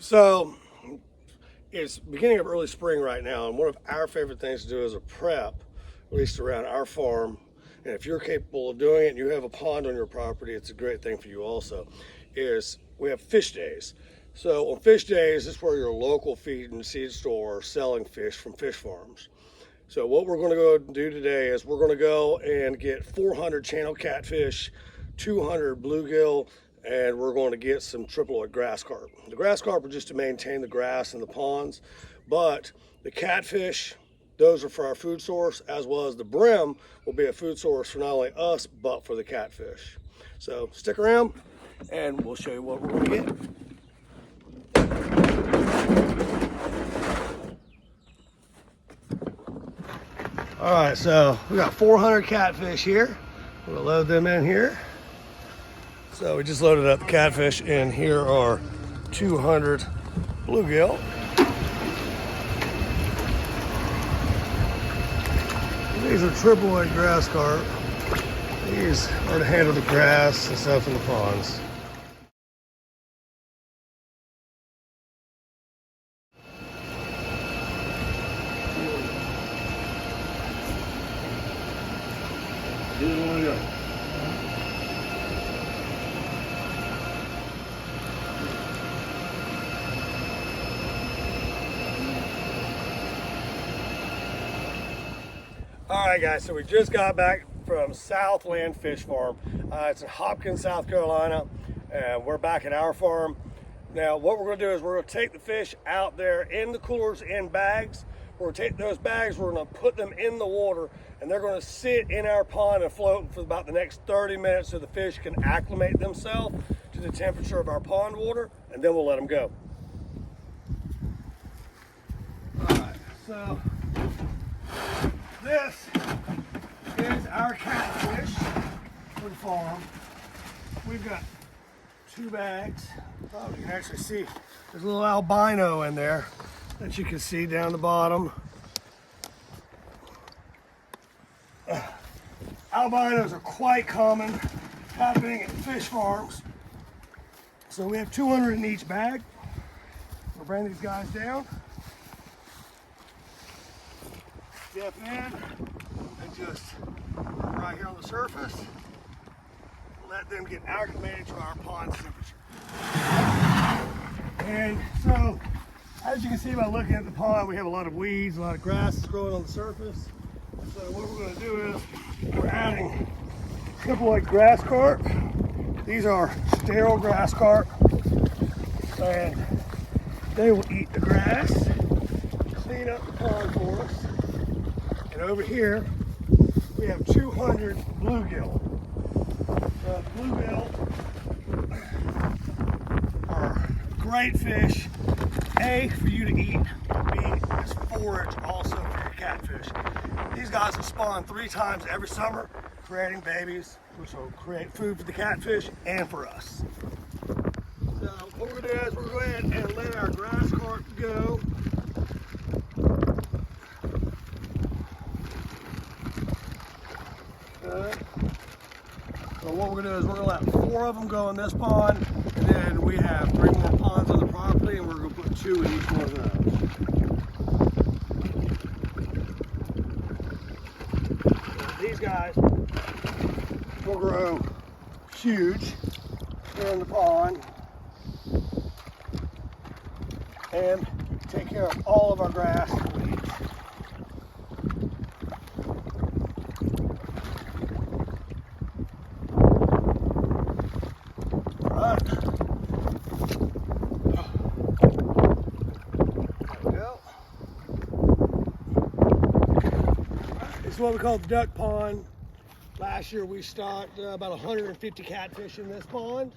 So it's beginning of early spring right now, and one of our favorite things to do as a prep, at least around our farm, and if you're capable of doing it and you have a pond on your property, it's a great thing for you also, is we have fish days. So on fish days, this is where your local feed and seed store are selling fish from fish farms. So what we're going to go do today is we're going to go and get 400 channel catfish, 200 bluegill, and we're going to get some triploid grass carp. The grass carp are just to maintain the grass in the ponds, but the catfish, those are for our food source, as well as the brim will be a food source for not only us, but for the catfish. So stick around and we'll show you what we're going to get. All right, so we got 400 catfish here. We're gonna load them in here. So we just loaded up the catfish, and here are 200 bluegill. These are triploid grass carp. These are to handle the grass and stuff in the ponds. All right, guys, so we just got back from Southland Fish Farm. It's in Hopkins, South Carolina, and we're back at our farm. Now, what we're going to do is we're going to take the fish out there in the coolers in bags. We're going to take those bags, we're going to put them in the water, and they're going to sit in our pond and float for about the next 30 minutes so the fish can acclimate themselves to the temperature of our pond water, and then we'll let them go. All right, so this is our catfish for the farm. We've got 2 bags. Oh, you can actually see there's a little albino in there that you can see down the bottom. Albinos are quite common happening at fish farms. So we have 200 in each bag. We'll bring these guys down. Step in and just right here on the surface, let them get acclimated to our pond temperature. And so, as you can see by looking at the pond, we have a lot of weeds, a lot of grass growing on the surface. So what we're going to do is we're adding triploid grass carp. These are sterile grass carp, and they will eat the grass, clean up the pond for us. And over here, we have 200 bluegill. Bluegill are great fish, A, for you to eat, B, as forage also for your catfish. These guys will spawn 3 times every summer, creating babies, which will create food for the catfish and for us. So what we're going to do is we're going to go ahead and let our grass carp go. So what we're going to do is we're going to let 4 of them go in this pond, and then we have 3 more ponds on the property, and we're going to put 2 in each one of those. So these guys will grow huge here in the pond and take care of all of our grass and weeds. This is what we call the duck pond. Last year we stocked about 150 catfish in this pond,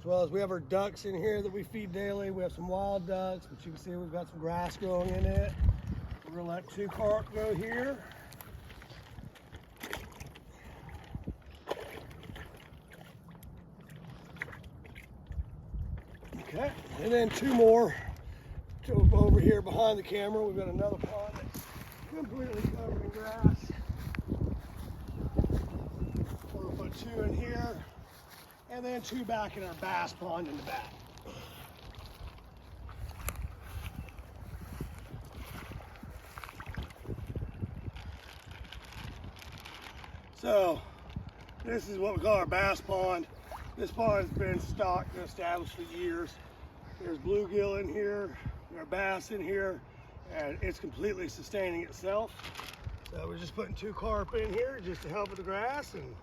as well as we have our ducks in here that we feed daily. We have some wild ducks, but you can see we've got some grass growing in it. We're going to let 2 carp go here. Okay, and then 2 more over here behind the camera. We've got another pond that's completely covered in grass. We'll put 2 in here, and then 2 back in our bass pond in the back. So this is what we call our bass pond. This pond has been stocked and established for years. There's bluegill in here, there are bass in here, and it's completely sustaining itself. So we're just putting 2 carp in here just to help with the grass, and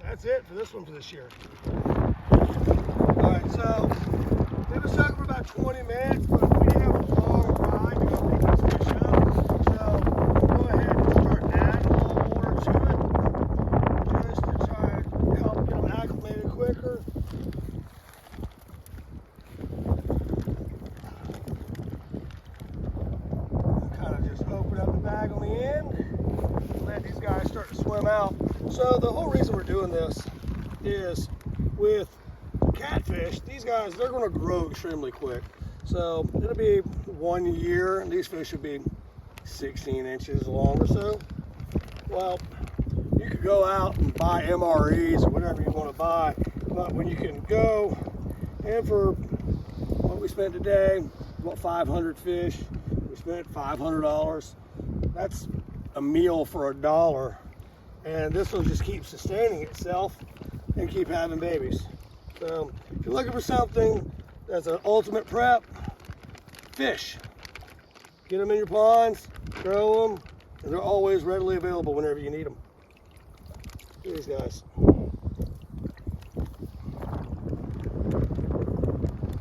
that's it for this one for this year. All right, so we've been stuck for about 20 minutes, but we have a long ride to go pick this fish up. So we'll go ahead and start adding a little water to it, just to try and help get them acclimated quicker. Kind of just open up the bag on the end, let these guys start to swim out. So the whole reason we're doing this is with catfish, these guys, they're going to grow extremely quick. So it'll be 1 year, and these fish will be 16 inches long or so. Well, you could go out and buy MREs or whatever you want to buy, but when you can go, and for what we spent today, about 500 fish, we spent $500. That's a meal for $1, and this will just keep sustaining itself and keep having babies. So if you're looking for something that's an ultimate prep, fish. Get them in your ponds, grow them, and they're always readily available whenever you need them. Look at these guys.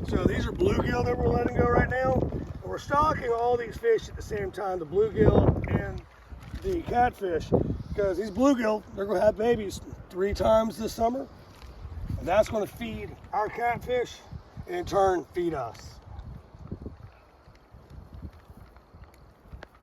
So these are bluegill that we're letting go right now. And we're stocking all these fish at the same time, the bluegill and the catfish, because these bluegill, they're going to have babies 3 times this summer. And that's going to feed our catfish and in turn feed us.